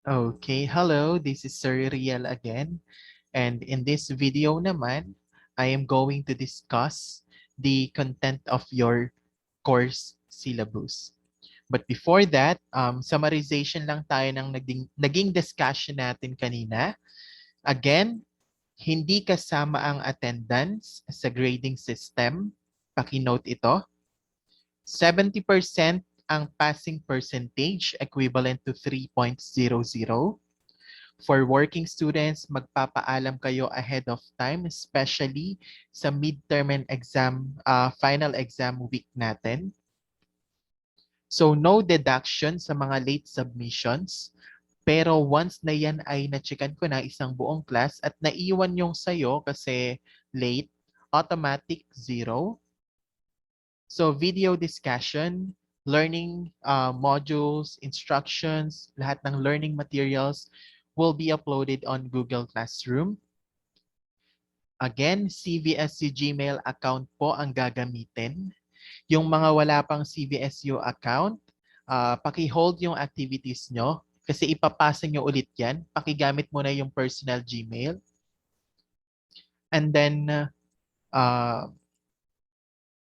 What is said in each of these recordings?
Okay, hello, this is Sir Riel again. And in this video naman, I am going to discuss the content of your course syllabus. But before that, summarization lang tayo ng naging discussion natin kanina. Again, hindi kasama ang attendance sa grading system. Pakinote ito. 70% ang passing percentage equivalent to 3.00. For working students, magpapaalam kayo ahead of time, especially sa midterm and final exam week natin. So no deduction sa mga late submissions. Pero once na yan ay na-checkan ko na isang buong class at naiwan yung sayo kasi late, automatic zero. So video discussion, learning modules, instructions, lahat ng learning materials will be uploaded on Google Classroom. Again, CVSU Gmail account po ang gagamitin. Yung mga wala pang CVSU account, paki-hold yung activities nyo kasi ipapasa nyo ulit yan. Pakigamit mo na yung personal Gmail. And then,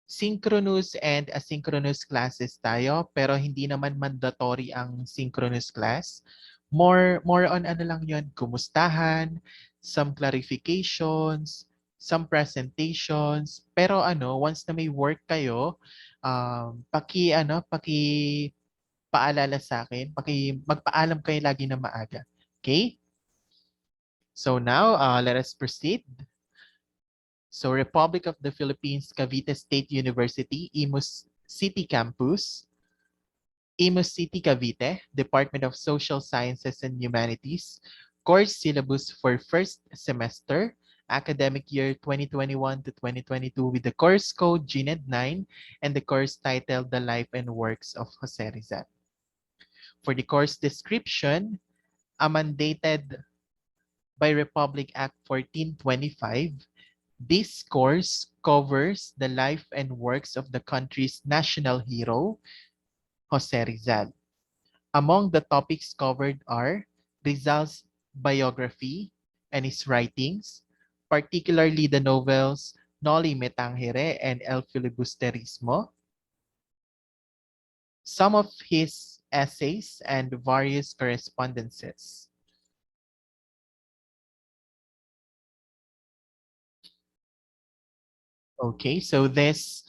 synchronous and asynchronous classes tayo pero hindi naman mandatory ang synchronous class. More on ano lang yun, kumustahan, some clarifications, some presentations. Pero once na may work kayo, paki paalala sa akin, magpaalam kayo lagi na maaga. Okay? So now, let us proceed. So Republic of the Philippines, Cavite State University, Imus City Campus, Imus City, Cavite, Department of Social Sciences and Humanities, course syllabus for first semester, academic year 2021 to 2022 with the course code GNED 9 and the course titled The Life and Works of Jose Rizal. For the course description, mandated by Republic Act 1425, this course covers the life and works of the country's national hero, Jose Rizal. Among the topics covered are Rizal's biography and his writings, particularly the novels Noli Me Tangere and El Filibusterismo, some of his essays and various correspondences. Okay, so this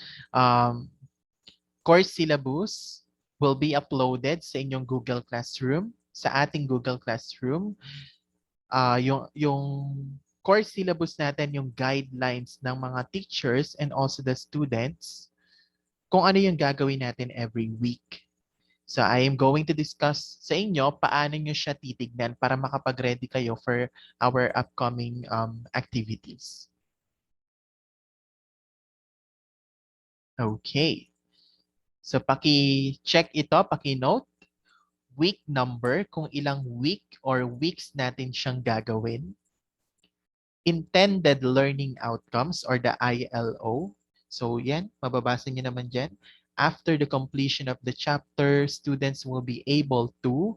course syllabus will be uploaded sa inyong Google Classroom, sa ating Google Classroom. Yung course syllabus natin, yung guidelines ng mga teachers and also the students, kung ano yung gagawin natin every week. So I am going to discuss sa inyo paano nyo siya titignan para makapag-ready kayo for our upcoming activities. Okay. So paki-check ito, paki-note. Week number, kung ilang week or weeks natin siyang gagawin. Intended learning outcomes or the ILO. So yan, mababasa niyo naman dyan. After the completion of the chapter, students will be able to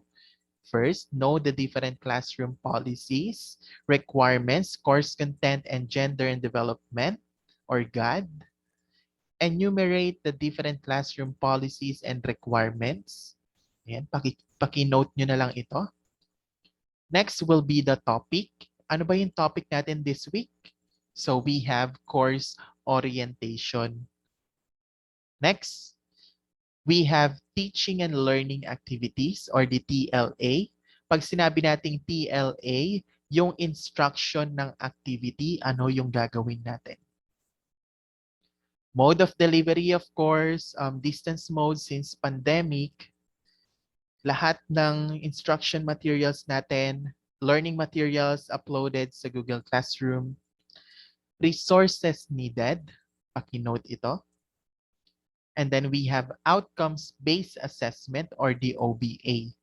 first, know the different classroom policies, requirements, course content, and gender and development, or GAD. Enumerate the different classroom policies and requirements. Ayan, paki-note nyo na lang ito. Next will be the topic. Ano ba yung topic natin this week? So we have course orientation. Next, we have teaching and learning activities or the TLA. Pag sinabi nating TLA, yung instruction ng activity, ano yung gagawin natin. Mode of delivery, of course, distance mode since pandemic. Lahat ng instruction materials natin, learning materials uploaded sa Google Classroom. Resources needed, paki-note ito. And then we have outcomes-based assessment or the OBA.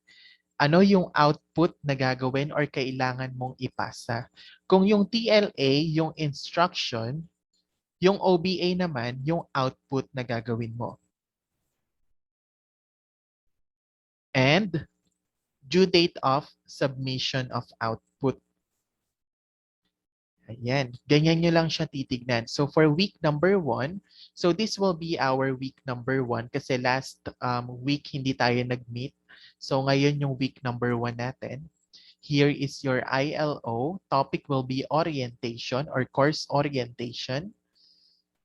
Ano yung output na gagawin or kailangan mong ipasa? Kung yung TLA, yung instruction, yung OBA naman, yung output na gagawin mo. And due date of submission of output. Ayan, ganyan nyo lang siya titignan. So for week number 1, so this will be our week number 1 kasi last week hindi tayo nag-meet. So ngayon yung week number 1 natin. Here is your ILO. Topic will be orientation or course orientation.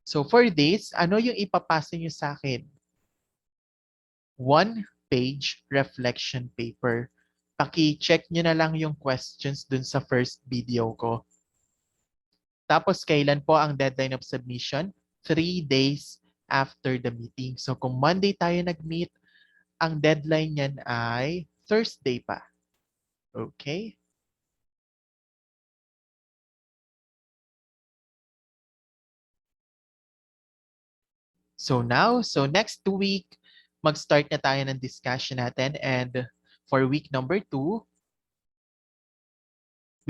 So for this, ano yung ipapasa nyo sa akin? 1-page reflection paper. Paki-check nyo na lang yung questions dun sa first video ko. Tapos kailan po ang deadline of submission? 3 days after the meeting. So kung Monday tayo nag-meet, ang deadline niyan ay Thursday pa. Okay? So now, so next week, mag-start na tayo ng discussion natin. And for week number 2,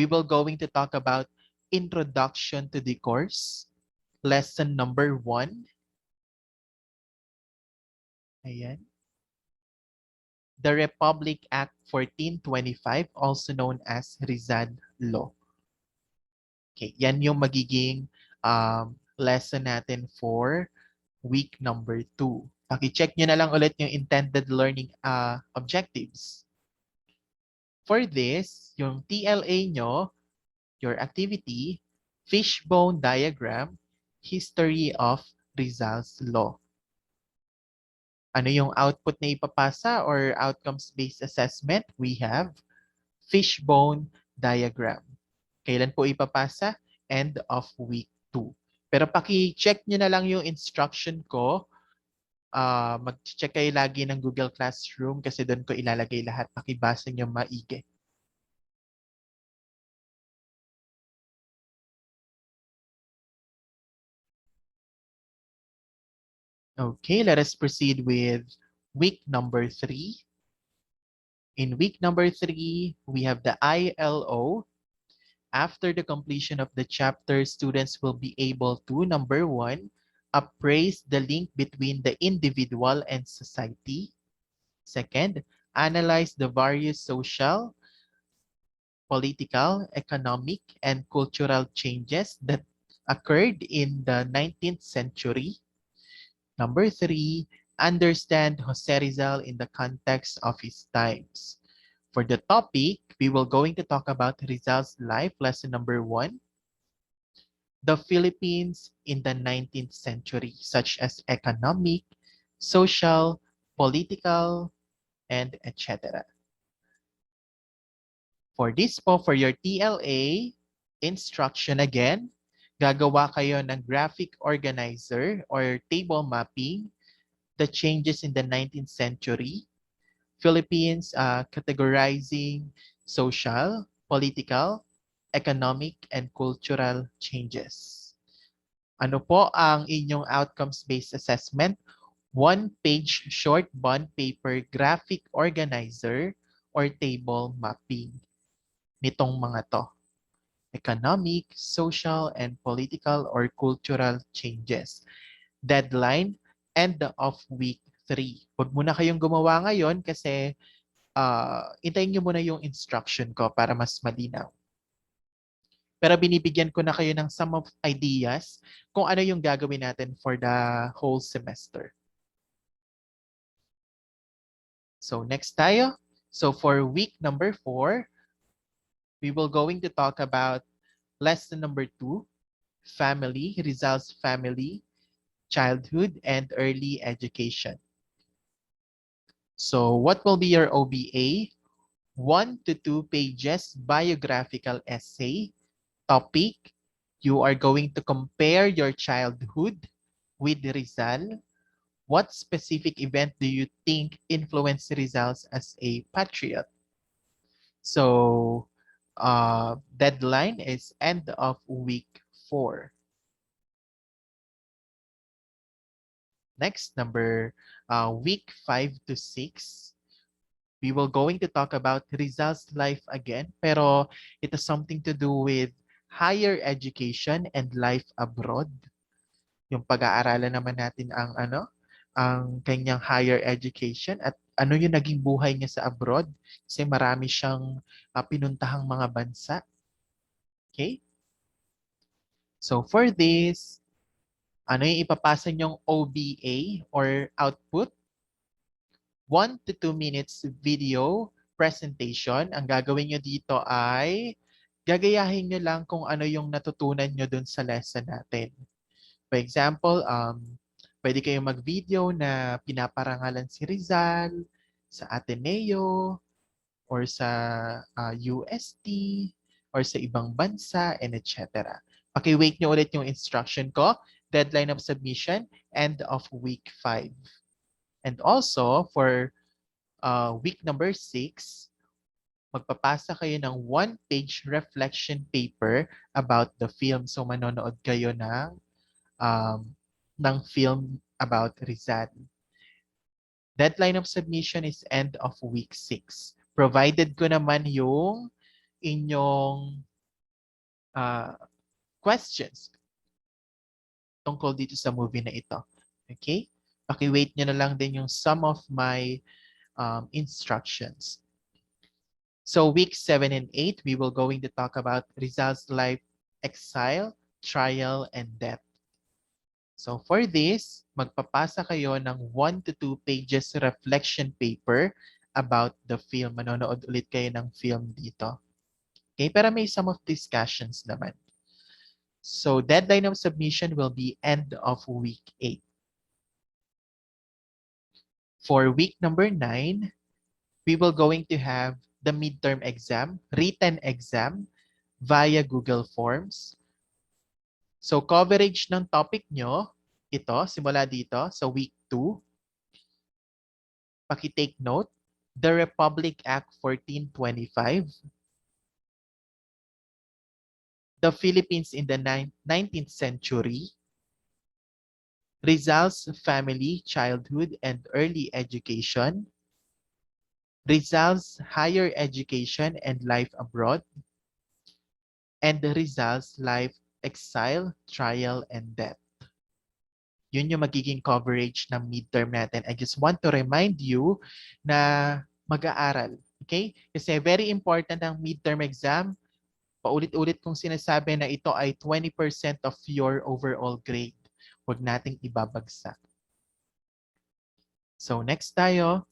we will going to talk about introduction to the course. Lesson number 1. Ayan. The Republic Act 1425, also known as Rizal Law. Okay, yan yung magiging lesson natin for week number 2. Paki-check nyo na lang ulit yung intended learning objectives. For this, yung TLA nyo, your activity, fishbone diagram, history of Rizal's Law. Ano yung output na ipapasa or outcomes-based assessment? We have fishbone diagram. Kailan po ipapasa? End of week 2. Pero paki-check nyo na lang yung instruction ko. Mag-check kayo lagi ng Google Classroom kasi doon ko ilalagay lahat. Pakibasa nyo maigi. Okay, let us proceed with week number 3. In week number 3, we have the ILO. After the completion of the chapter, students will be able to, number 1, appraise the link between the individual and society. Second, analyze the various social, political, economic, and cultural changes that occurred in the 19th century. Number 3, understand Jose Rizal in the context of his times. For the topic, we will going to talk about Rizal's life, lesson number 1. The Philippines in the 19th century, such as economic, social, political, and etc. For this po, for your TLA, instruction again, gagawa kayo ng graphic organizer or table mapping, the changes in the 19th century, Philippines categorizing social, political, economic, and cultural changes. Ano po ang inyong outcomes-based assessment? 1-page short bond paper graphic organizer or table mapping nitong mga to. Economic, social, and political or cultural changes. Deadline, end of week 3. Huwag muna kayong gumawa ngayon kasi intayin nyo muna yung instruction ko para mas malinaw. Pero binibigyan ko na kayo ng some of ideas kung ano yung gagawin natin for the whole semester. So next tayo. So for week number 4, we will going to talk about lesson number 2, family, Rizal's family, childhood, and early education. So what will be your OBA? 1 to 2 pages biographical essay. Topic, you are going to compare your childhood with Rizal. What specific event do you think influenced Rizal as a patriot? So deadline is end of week 4. Next, week 5 to 6. We will going to talk about Rizal's life again, pero it has something to do with higher education and life abroad. Yung pag-aaralan naman natin ang ang kanyang higher education at ano yung naging buhay niya sa abroad kasi marami siyang pinuntahang mga bansa. Okay? So for this, ano yung ipapasa niyong OBA or output? 1 to 2 minutes video presentation. Ang gagawin nyo dito ay gagayahin nyo lang kung ano yung natutunan nyo dun sa lesson natin. For example, pwede kayong mag-video na pinaparangalan si Rizal sa Ateneo or sa UST or sa ibang bansa and etc. Paki-wait nyo ulit yung instruction ko. Deadline of submission, end of week 5. And also, for week number 6, magpapasa kayo ng 1-page reflection paper about the film. So, manonood kayo ng film about Rizal. Deadline of submission is end of week 6. Provided ko naman yung inyong questions tungkol dito sa movie na ito. Okay? Paki-wait nyo na lang din yung some of my instructions. So week 7 and 8, we will going to talk about Rizal's life, exile, trial, and death. So for this, magpapasa kayo ng 1 to 2 pages reflection paper about the film. Manonood ulit kayo ng film dito. Okay, pero may some of discussions naman. So deadline of submission will be end of week 8. For week number 9, we will going to have the midterm exam, written exam via Google Forms. So coverage ng topic nyo, ito, simula dito sa week 2. Paki-take note, the Republic Act 1425, the Philippines in the 19th century, Rizal's family, childhood, and early education, Rizal's higher education and life abroad, and Rizal's life, exile, trial, and death. Yun yung magiging coverage ng midterm natin. I just want to remind you na mag-aaral. Okay? Kasi very important ang midterm exam. Paulit-ulit kong sinasabi na ito ay 20% of your overall grade. Huwag nating ibabagsak. So next tayo.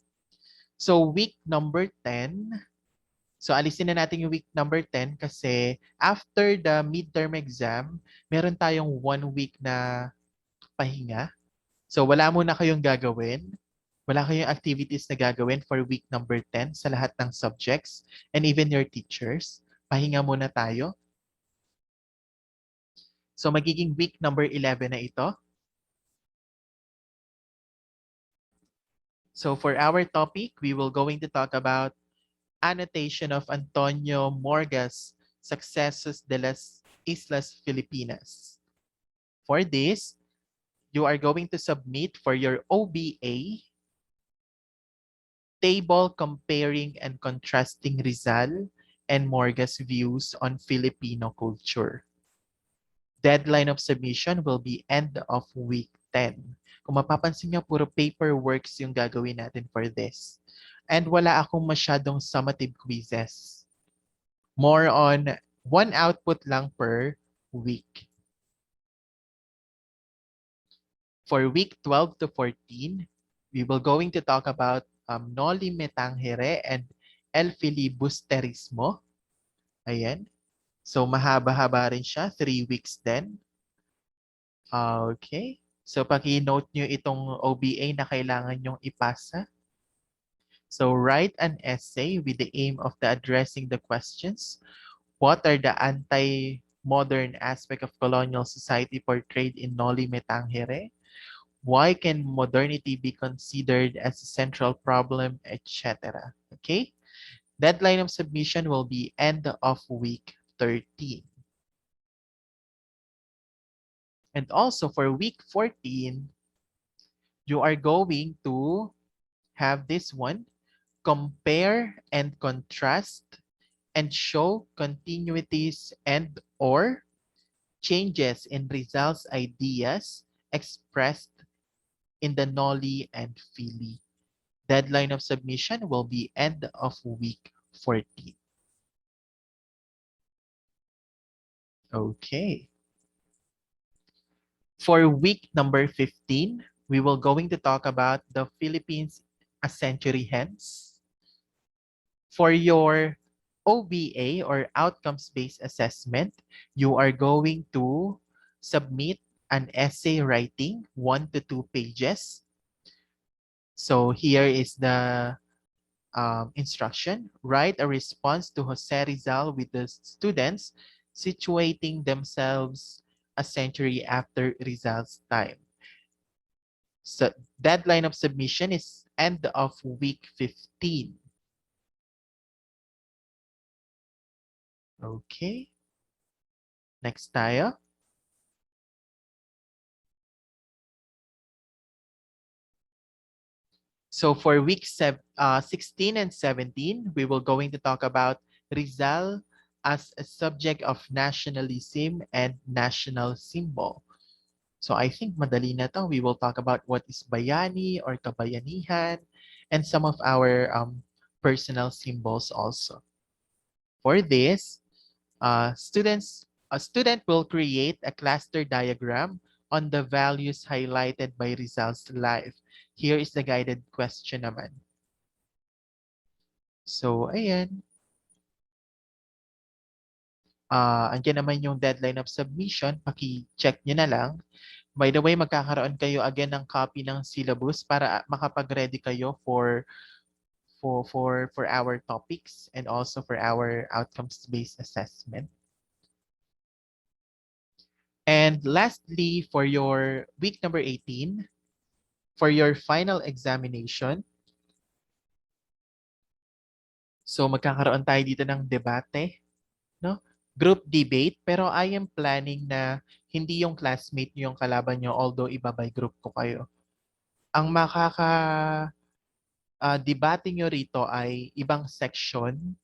So week number 10. So alisin na natin yung week number 10 kasi after the midterm exam, meron tayong 1 week na pahinga. So wala muna kayong gagawin. Wala kayong activities na gagawin for week number 10 sa lahat ng subjects and even your teachers. Pahinga muna tayo. So magiging week number 11 na ito. So for our topic, we will going to talk about annotation of Antonio Morga's Successos de las Islas Filipinas. For this, you are going to submit for your OBA table comparing and contrasting Rizal and Morga's views on Filipino culture. Deadline of submission will be end of week 10. Kung mapapansin nyo, puro paperworks yung gagawin natin for this. And wala akong masyadong summative quizzes. More on one output lang per week. For week 12 to 14, we will going to talk about Noli Me Tangere and El Filibusterismo. Ayan. So mahaba-haba rin siya, 3 weeks din. Okay. So paki-note nyo itong OBA na kailangan nyong ipasa. So write an essay with the aim of addressing the questions. What are the anti-modern aspect of colonial society portrayed in Noli Me Tangere? Why can modernity be considered as a central problem, etc. Okay? Deadline of submission will be end of week 13. And also for week 14, you are going to have this one, compare and contrast and show continuities and or changes in results ideas expressed in the Noli and Fili. Deadline of submission will be end of week 14. Okay. For week number 15, we will going to talk about the Philippines a century hence. For your OBA or outcomes-based assessment, you are going to submit an essay writing 1 to 2 pages. So here is the instruction. Write a response to Jose Rizal with the students situating themselves a century after Rizal's time. So deadline of submission is end of week 15. Okay. Next tayo. So for week 16 and 17, we will going to talk about Rizal as a subject of nationalism and national symbol. So I think madali na to. We will talk about what is bayani or kabayanihan and some of our personal symbols also. For this, a student will create a cluster diagram on the values highlighted by Rizal's life. Here is the guided question naman. So, ayan. Andyan naman yung deadline of submission. Paki-check nyo na lang. By the way, magkakaroon kayo again ng copy ng syllabus para makapag-ready kayo for our topics and also for our outcomes-based assessment. And lastly, for your week number 18, for your final examination, so magkakaroon tayo dito ng debate, no? Group debate, pero I am planning na hindi yung classmate nyo yung kalaban nyo, although iba by group ko kayo. Ang debate nyo rito ay ibang section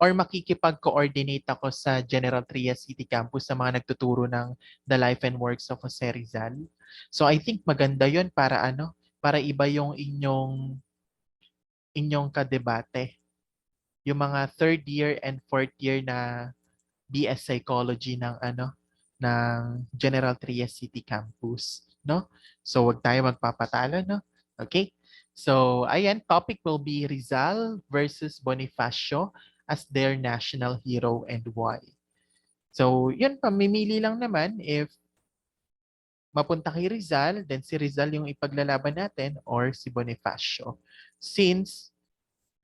or makikipag-coordinate ako sa General Trias City Campus sa mga nagtuturo ng The Life and Works of Jose Rizal. So I think maganda yon para para iba yung inyong kadebate. Yung mga third year and fourth year na BS Psychology ng General Trias City Campus, no? So wag tayo magpapatalo, no? Okay? So ayan, topic will be Rizal versus Bonifacio as their national hero and why. So yun, pamimili lang naman if mapunta kay Rizal, then si Rizal yung ipaglalaban natin or si Bonifacio. Since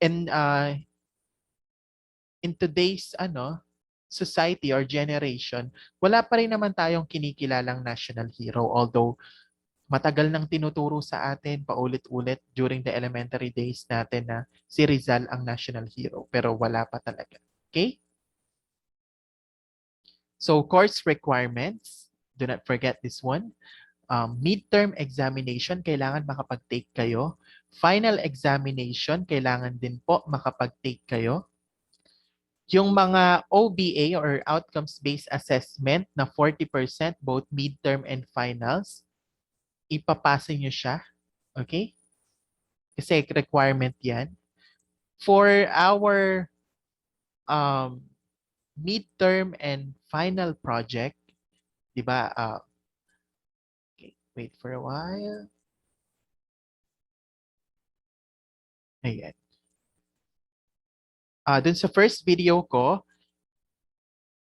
in today's society or generation, wala pa rin naman tayong kinikilalang national hero. Although matagal nang tinuturo sa atin paulit-ulit during the elementary days natin na si Rizal ang national hero. Pero wala pa talaga. Okay? So course requirements, do not forget this one. Midterm examination, kailangan makapag-take kayo. Final examination, kailangan din po makapag-take kayo. Yung mga OBA or outcomes-based assessment na 40% both midterm and finals, ipapasa nyo siya. Okay? Kasi requirement yan. For our midterm and final project, di ba? Okay, wait for a while. Ayan. Dun sa first video ko,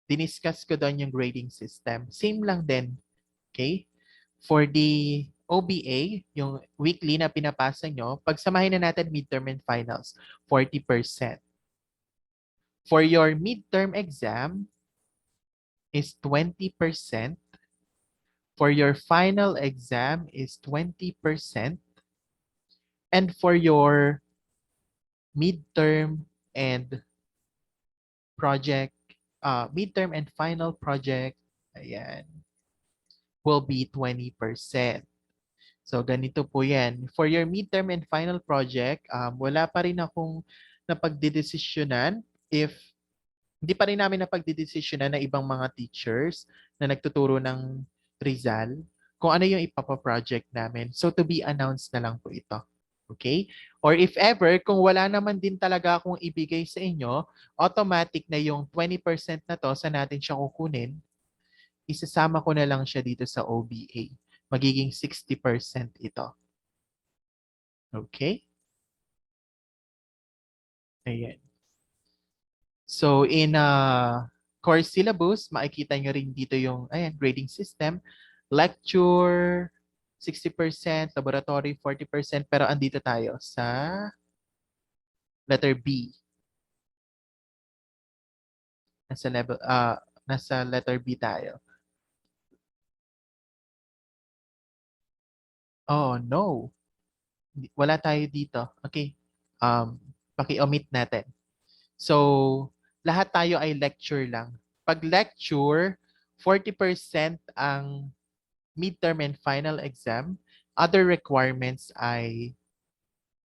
diniscuss ko doon yung grading system. Same lang din. Okay? For the OBA, yung weekly na pinapasa nyo, pagsamahin na natin midterm and finals, 40%. For your midterm exam is 20%. For your final exam is 20%. And for your midterm and midterm and final project, ayan, will be 20%. So ganito po yan. For your midterm and final project, wala pa rin akong napagdidesisyonan if hindi pa rin namin napagdidesisyonan na ibang mga teachers na nagtuturo ng Rizal kung ano yung ipapaproject namin. So to be announced na lang po ito. Okay? Or if ever, kung wala naman din talaga akong ibigay sa inyo, automatic na yung 20% na to, sa natin siya kukunin, isasama ko na lang siya dito sa OBA. Magiging 60% ito. Okay? Ayan. So in course syllabus, makikita nyo rin dito yung grading system. Lecture, 60%, laboratory, 40%, pero andito tayo sa letter B. Nasa letter B tayo. Oh, no. Wala tayo dito. Okay. Paki-omit natin. So, lahat tayo ay lecture lang. Pag lecture, 40% ang midterm and final exam. Other requirements ay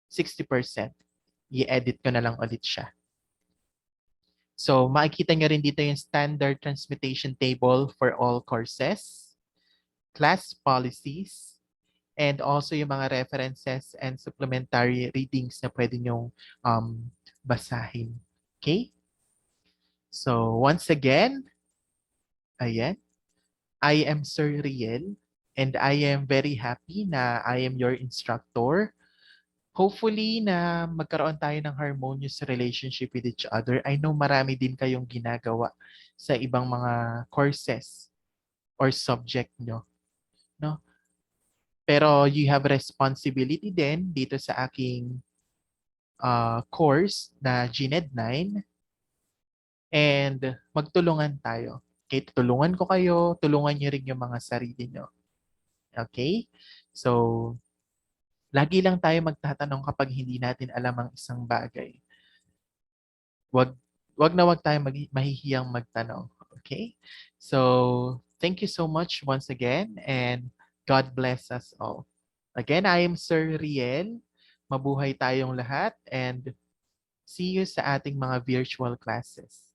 60%. I-edit ko na lang ulit siya. So, makikita nyo rin dito yung standard transmutation table for all courses, class policies, and also yung mga references and supplementary readings na pwede nyong basahin. Okay? So, once again, ayan, I am Sir Riel, and I am very happy na I am your instructor. Hopefully na magkaroon tayo ng harmonious relationship with each other. I know marami din kayong ginagawa sa ibang mga courses or subject nyo, no? Pero you have responsibility din dito sa aking course na GNED 9, and magtulungan tayo. Okay, tutulungan ko kayo, tulungan niyo rin yung mga sarili nyo. Okay? So, lagi lang tayo magtatanong kapag hindi natin alam ang isang bagay. Wag tayo mahihiyang magtanong. Okay? So, thank you so much once again, and God bless us all. Again, I am Sir Riel. Mabuhay tayong lahat, and see you sa ating mga virtual classes.